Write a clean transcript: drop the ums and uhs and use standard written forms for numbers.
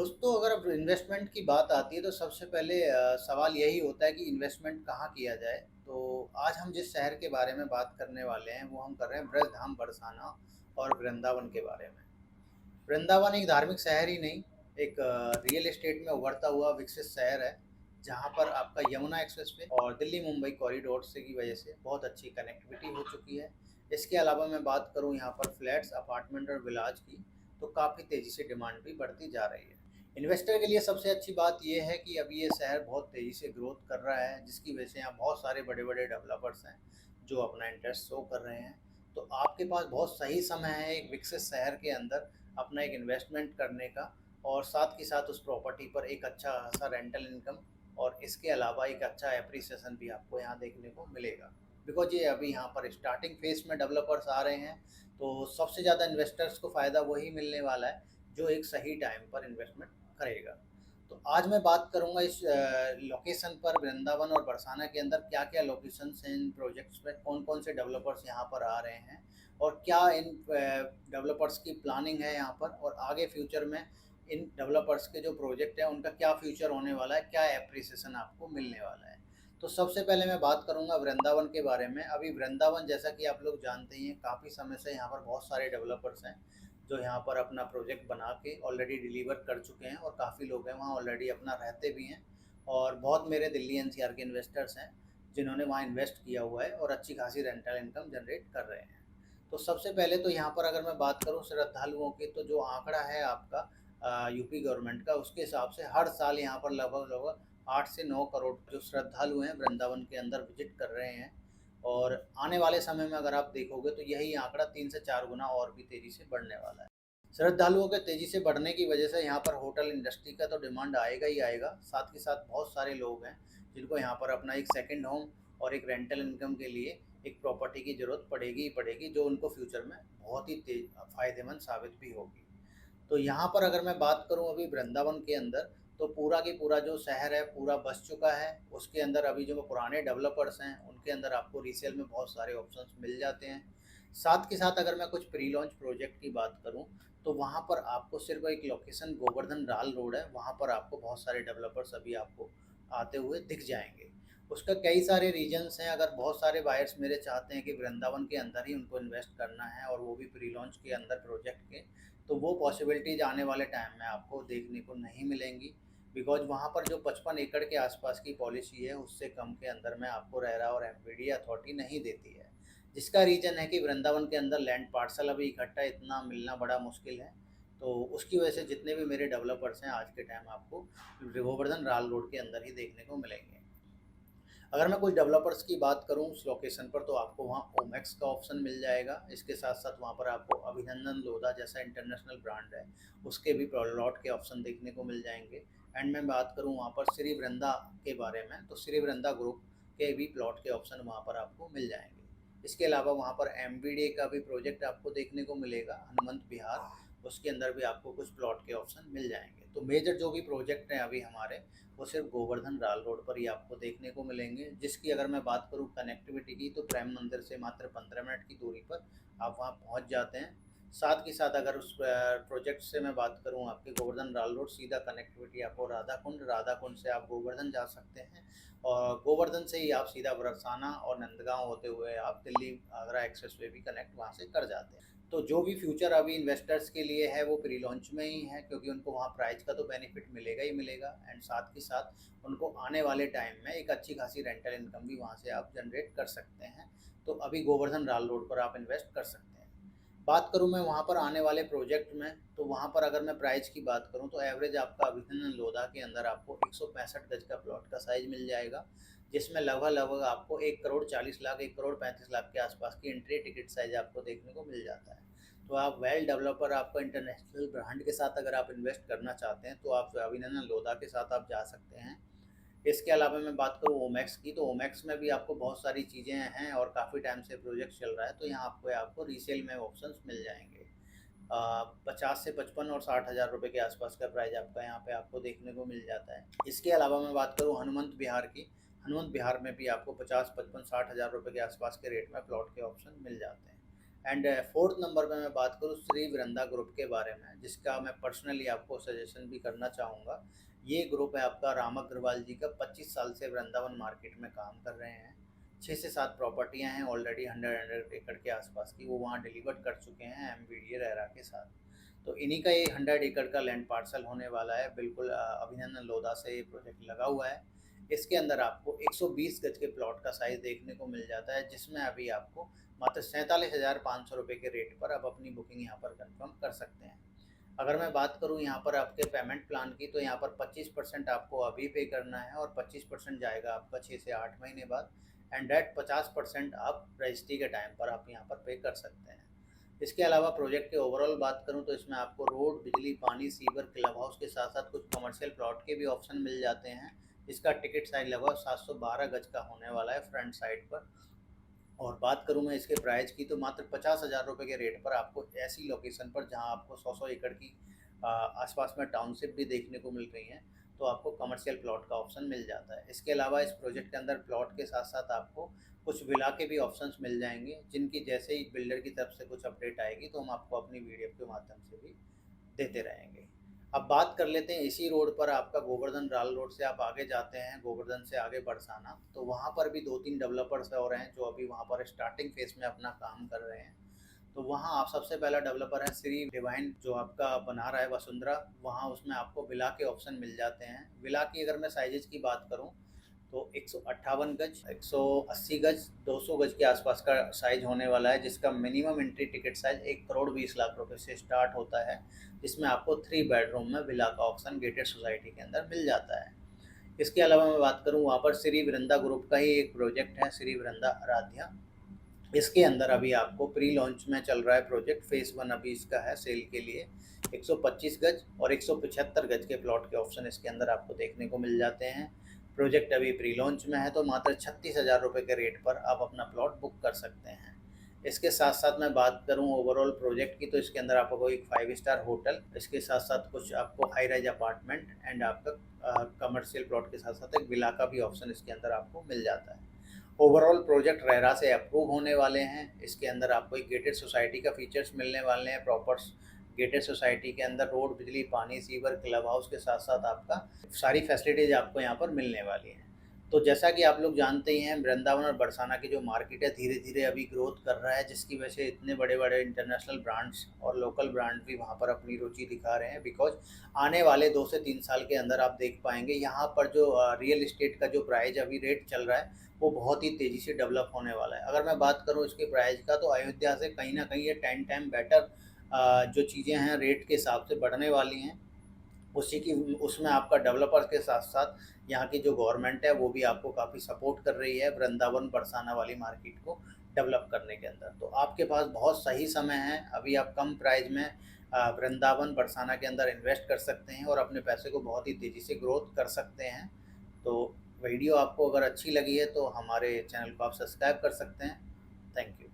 दोस्तों, अगर अब इन्वेस्टमेंट की बात आती है तो सबसे पहले सवाल यही होता है कि इन्वेस्टमेंट कहाँ किया जाए। तो आज हम जिस शहर के बारे में बात करने वाले हैं वो हम कर रहे हैं ब्रजधाम बरसाना और वृंदावन के बारे में। वृंदावन एक धार्मिक शहर ही नहीं, एक रियल एस्टेट में उभरता हुआ विकसित शहर है, जहाँ पर आपका यमुना एक्सप्रेसवे और दिल्ली मुंबई कॉरिडोर से की वजह से बहुत अच्छी कनेक्टिविटी हो चुकी है। इसके अलावा मैं बात करूँ यहाँ पर फ्लैट्स, अपार्टमेंट और विलाज की, तो काफ़ी तेज़ी से डिमांड भी बढ़ती जा रही है। इन्वेस्टर के लिए सबसे अच्छी बात यह है कि अभी ये शहर बहुत तेज़ी से ग्रोथ कर रहा है, जिसकी वजह से यहाँ बहुत सारे बड़े बड़े डेवलपर्स हैं जो अपना इंटरेस्ट शो कर रहे हैं। तो आपके पास बहुत सही समय है एक विकसित शहर के अंदर अपना एक इन्वेस्टमेंट करने का, और साथ के साथ उस प्रॉपर्टी पर एक अच्छा खासा रेंटल इनकम और इसके अलावा एक अच्छा एप्रिसिएशन भी आपको यहाँ देखने को मिलेगा। बिकॉज ये अभी यहाँ पर स्टार्टिंग फेज में डेवलपर्स आ रहे हैं, तो सबसे ज़्यादा इन्वेस्टर्स को फ़ायदा वही मिलने वाला है जो एक सही टाइम पर इन्वेस्टमेंट करेगा। तो आज मैं बात करूँगा इस लोकेशन पर, वृंदावन और बरसाना के अंदर क्या-क्या लोकेशंस हैं इन प्रोजेक्ट्स में, कौन-कौन से डेवलपर्स यहाँ पर आ रहे हैं और क्या इन डेवलपर्स की प्लानिंग है यहाँ पर, और आगे फ्यूचर में इन डेवलपर्स के जो प्रोजेक्ट हैं उनका क्या फ्यूचर होने वाला है, क्या एप्रिसिएशन आपको मिलने वाला है। तो सबसे पहले मैं बात करूँगा वृंदावन के बारे में। अभी वृंदावन, जैसा कि आप लोग जानते ही हैं, काफ़ी समय से यहाँ पर बहुत सारे डेवलपर्स हैं जो यहाँ पर अपना प्रोजेक्ट बना के ऑलरेडी डिलीवर कर चुके हैं, और काफ़ी लोग हैं वहाँ ऑलरेडी अपना रहते भी हैं। और बहुत मेरे दिल्ली एनसीआर के इन्वेस्टर्स हैं जिन्होंने वहाँ इन्वेस्ट किया हुआ है और अच्छी खासी रेंटल इनकम जनरेट कर रहे हैं। तो सबसे पहले तो यहाँ पर अगर मैं बात करूँ श्रद्धालुओं की, तो जो आंकड़ा है आपका यूपी गवर्नमेंट का, उसके हिसाब से हर साल यहाँ पर लगभग लगभग 8 से 9 करोड़ जो श्रद्धालु हैं वृंदावन के अंदर विजिट कर रहे हैं। और आने वाले समय में अगर आप देखोगे तो यही आंकड़ा 3 से 4 गुना और भी तेज़ी से बढ़ने वाला है। श्रद्धालुओं के तेज़ी से बढ़ने की वजह से यहाँ पर होटल इंडस्ट्री का तो डिमांड आएगा ही आएगा, साथ ही साथ बहुत सारे लोग हैं जिनको यहाँ पर अपना एक सेकंड होम और एक रेंटल इनकम के लिए एक प्रॉपर्टी की ज़रूरत पड़ेगी ही पड़ेगी, जो उनको फ्यूचर में बहुत ही फ़ायदेमंद साबित भी होगी। तो यहाँ पर अगर मैं बात करूँ अभी वृंदावन के अंदर, तो पूरा की पूरा जो शहर है पूरा बस चुका है। उसके अंदर अभी जो पुराने डेवलपर्स हैं उनके अंदर आपको रीसेल में बहुत सारे ऑप्शंस मिल जाते हैं। साथ के साथ अगर मैं कुछ प्री लॉन्च प्रोजेक्ट की बात करूँ, तो वहाँ पर आपको सिर्फ एक लोकेशन गोवर्धन राल रोड है, वहाँ पर आपको बहुत सारे डेवलपर्स अभी आपको आते हुए दिख जाएंगे। उसका कई सारे रीजन्स हैं। अगर बहुत सारे बायर्स मेरे चाहते हैं कि वृंदावन के अंदर ही उनको इन्वेस्ट करना है और वो भी प्री लॉन्च के अंदर प्रोजेक्ट के, तो वो पॉसिबिलिटीज़ आने वाले टाइम में आपको देखने को नहीं मिलेंगी। बिकॉज़ वहाँ पर जो 55 एकड़ के आसपास की पॉलिसी है, उससे कम के अंदर में आपको रेरा और एमपीडी अथॉरिटी नहीं देती है। जिसका रीज़न है कि वृंदावन के अंदर लैंड पार्सल अभी इकट्ठा इतना मिलना बड़ा मुश्किल है। तो उसकी वजह से जितने भी मेरे डेवलपर्स हैं आज के टाइम आपको गोवर्धन राल रोड के अंदर ही देखने को मिलेंगे। अगर मैं कुछ डेवलपर्स की बात करूँ उस लोकेशन पर, तो आपको वहाँ ओमेक्स का ऑप्शन मिल जाएगा। इसके साथ-साथ वहाँ पर आपको अभिनंदन लोधा जैसा इंटरनेशनल ब्रांड है, उसके भी प्लॉट के ऑप्शन देखने को मिल जाएँगे। एंड मैं बात करूँ वहाँ पर श्री वृंदा के बारे में, तो श्री वृंदा ग्रुप के भी प्लॉट के ऑप्शन वहाँ पर आपको मिल जाएँगे। इसके अलावा वहाँ पर एमबीडीए का भी प्रोजेक्ट आपको देखने को मिलेगा, हनुमंत विहार, उसके अंदर भी आपको कुछ प्लॉट के ऑप्शन मिल जाएँगे। तो मेजर जो भी प्रोजेक्ट हैं अभी हमारे, वो सिर्फ गोवर्धन राल रोड पर ही आपको देखने को मिलेंगे, जिसकी अगर मैं बात करूँ कनेक्टिविटी की, तो प्रेम मंदिर से मात्र 15 मिनट की दूरी पर आप वहाँ पहुँच जाते हैं। साथ के साथ अगर उस प्रोजेक्ट से मैं बात करूँ आपके गोवर्धन राल रोड, सीधा कनेक्टिविटी आपको राधा कुंड से आप गोवर्धन जा सकते हैं, और गोवर्धन से ही आप सीधा बरसाना और नंदगांव होते हुए आप दिल्ली आगरा एक्सप्रेसवे भी कनेक्ट वहाँ से कर जाते हैं। तो जो भी फ्यूचर अभी इन्वेस्टर्स के लिए है वो प्री लॉन्च में ही है, क्योंकि उनको वहाँ प्राइस का तो बेनिफिट मिलेगा ही मिलेगा, एंड साथ के साथ उनको आने वाले टाइम में एक अच्छी खासी रेंटल इनकम भी वहाँ से आप जनरेट कर सकते हैं। तो अभी गोवर्धन राल रोड पर आप इन्वेस्ट कर सकते हैं। बात करूँ मैं वहाँ पर आने वाले प्रोजेक्ट में, तो वहाँ पर अगर मैं प्राइस की बात करूँ तो एवरेज आपका अभिनंदन लोधा के अंदर आपको 165 गज का प्लॉट का साइज़ मिल जाएगा, जिसमें लगभग आपको 1 करोड़ 40 लाख, 1 करोड़ 35 लाख के आसपास की एंट्री टिकट साइज़ आपको देखने को मिल जाता है। तो आप वेल डेवलपर, आपका इंटरनेशनल ब्रांड के साथ अगर आप इन्वेस्ट करना चाहते हैं, तो आप अभिनंदन लोधा के साथ आप जा सकते हैं। इसके अलावा मैं बात करूँ ओमेक्स की, तो ओमेक्स में भी आपको बहुत सारी चीज़ें हैं और काफ़ी टाइम से प्रोजेक्ट चल रहा है, तो यहाँ आपको रीसेल में ऑप्शंस मिल जाएँगे। 50 से 55 और 60 हज़ार रुपये के आसपास का प्राइस आपका यहाँ पे आपको देखने को मिल जाता है। इसके अलावा मैं बात करूँ हनुमंत विहार की, हनुमंत विहार में भी आपको 50, 55, 60 हज़ार रुपये के आसपास के रेट में प्लॉट के ऑप्शन मिल जाते हैं। एंड फोर्थ नंबर पे मैं बात करूँ श्री वृंदा ग्रुप के बारे में, जिसका मैं पर्सनली आपको सजेशन भी करना चाहूँगा। ये ग्रुप है आपका राम अग्रवाल जी का, 25 साल से वृंदावन मार्केट में काम कर रहे हैं। 6 से 7 प्रॉपर्टियाँ हैं ऑलरेडी 100 एकड़ के आसपास की, वो वहाँ डिलीवर कर चुके हैं एमवीडीए रेरा के साथ। तो इन्हीं का ये 100 एकड़ का लैंड पार्सल होने वाला है, बिल्कुल अभिनंदन लोधा से ये प्रोजेक्ट लगा हुआ है। इसके अंदर आपको 120 गज के प्लॉट का साइज़ देखने को मिल जाता है, जिसमें अभी आपको मात्र 47,500 रुपये के रेट पर आप अपनी बुकिंग यहाँ पर कंफर्म कर सकते हैं। अगर मैं बात करूँ यहाँ पर आपके पेमेंट प्लान की, तो यहाँ पर 25% आपको अभी पे करना है और 25% जाएगा आपका 6 से 8 महीने बाद, एंड डेट 50% आप रजिस्ट्री के टाइम पर आप यहाँ पर पे कर सकते हैं। इसके अलावा प्रोजेक्ट के ओवरऑल बात करूँ तो इसमें आपको रोड, बिजली, पानी, सीवर, क्लब हाउस के साथ साथ कुछ कमर्शियल प्लॉट के भी ऑप्शन मिल जाते हैं। इसका टिकट साइज लगभग 712 गज का होने वाला है फ्रंट साइड पर। और बात करूँ मैं इसके प्राइस की, तो मात्र 50,000 रुपये के रेट पर आपको ऐसी लोकेशन पर, जहाँ आपको 100 एकड़ की आसपास में टाउनशिप भी देखने को मिल रही हैं, तो आपको कमर्शियल प्लॉट का ऑप्शन मिल जाता है। इसके अलावा इस प्रोजेक्ट के अंदर प्लॉट के साथ साथ आपको कुछ विला के भी ऑप्शंस मिल जाएंगे, जिनकी जैसे ही बिल्डर की तरफ से कुछ अपडेट आएगी तो हम आपको अपनी वीडियो के माध्यम से भी देते रहेंगे। अब बात कर लेते हैं इसी रोड पर आपका गोवर्धन राल रोड से आप आगे जाते हैं, गोवर्धन से आगे बरसाना, तो वहाँ पर भी 2-3 डेवलपर्स और हैं जो अभी वहाँ पर स्टार्टिंग फेज में अपना काम कर रहे हैं। तो वहाँ आप सबसे पहला डेवलपर है श्री डिवाइन, जो आपका बना रहा है वसुंधरा। वहाँ उसमें आपको विला के ऑप्शन मिल जाते हैं। विला की अगर मैं साइजेज की बात करूँ तो 158 गज, 180 गज, 200 गज के आसपास का साइज होने वाला है, जिसका मिनिमम एंट्री टिकट साइज 1,20,00,000 रुपये से स्टार्ट होता है। जिसमें आपको 3 बेडरूम में विला का ऑप्शन गेटेड सोसाइटी के अंदर मिल जाता है। इसके अलावा मैं बात करूँ, वहाँ पर श्री वृंदा ग्रुप का ही एक प्रोजेक्ट है, श्री वृंदा आराध्या। इसके अंदर अभी आपको प्री लॉन्च में चल रहा है प्रोजेक्ट, फेज़ 1 अभी इसका है सेल के लिए। 125 गज और 175 गज के प्लॉट के ऑप्शन इसके अंदर आपको देखने को मिल जाते हैं। प्रोजेक्ट अभी प्री लॉन्च में है, तो मात्र 36,000 रुपये के रेट पर आप अपना प्लॉट बुक कर सकते हैं। इसके साथ साथ मैं बात करूं ओवरऑल प्रोजेक्ट की, तो इसके अंदर आपको एक 5 स्टार होटल, इसके साथ साथ कुछ आपको हाई राइज अपार्टमेंट एंड आपका कमर्शियल प्लॉट के साथ साथ एक विला का भी ऑप्शन इसके अंदर आपको मिल जाता है। ओवरऑल प्रोजेक्ट रेरा से अप्रूव होने वाले हैं। इसके अंदर आपको एक गेटेड सोसाइटी का फीचर्स मिलने वाले हैं। प्रॉपर गेटेड सोसाइटी के अंदर रोड, बिजली, पानी, सीवर, क्लब हाउस के साथ साथ आपका सारी फैसिलिटीज़ आपको यहाँ पर मिलने वाली हैं। तो जैसा कि आप लोग जानते ही हैं, वृंदावन और बरसाना की जो मार्केट है धीरे धीरे अभी ग्रोथ कर रहा है, जिसकी वजह से इतने बड़े बड़े इंटरनेशनल ब्रांड्स और लोकल ब्रांड भी वहाँ पर अपनी रुचि दिखा रहे हैं। बिकॉज आने वाले 2 से 3 साल के अंदर आप देख पाएंगे यहाँ पर जो रियल इस्टेट का जो प्राइस अभी रेट चल रहा है, वो बहुत ही तेज़ी से डेवलप होने वाला है। अगर मैं बात करूँ इसके प्राइस का, तो अयोध्या से कहीं ना कहीं ये 10 टाइम बेटर जो चीज़ें हैं रेट के हिसाब से बढ़ने वाली हैं। उसी की उसमें आपका डेवलपर के साथ साथ यहाँ की जो गवर्नमेंट है वो भी आपको काफ़ी सपोर्ट कर रही है वृंदावन बरसाना वाली मार्केट को डेवलप करने के अंदर। तो आपके पास बहुत सही समय है, अभी आप कम प्राइस में वृंदावन बरसाना के अंदर इन्वेस्ट कर सकते हैं और अपने पैसे को बहुत ही तेज़ी से ग्रोथ कर सकते हैं। तो वीडियो आपको अगर अच्छी लगी है तो हमारे चैनल को आप सब्सक्राइब कर सकते हैं। Thank you.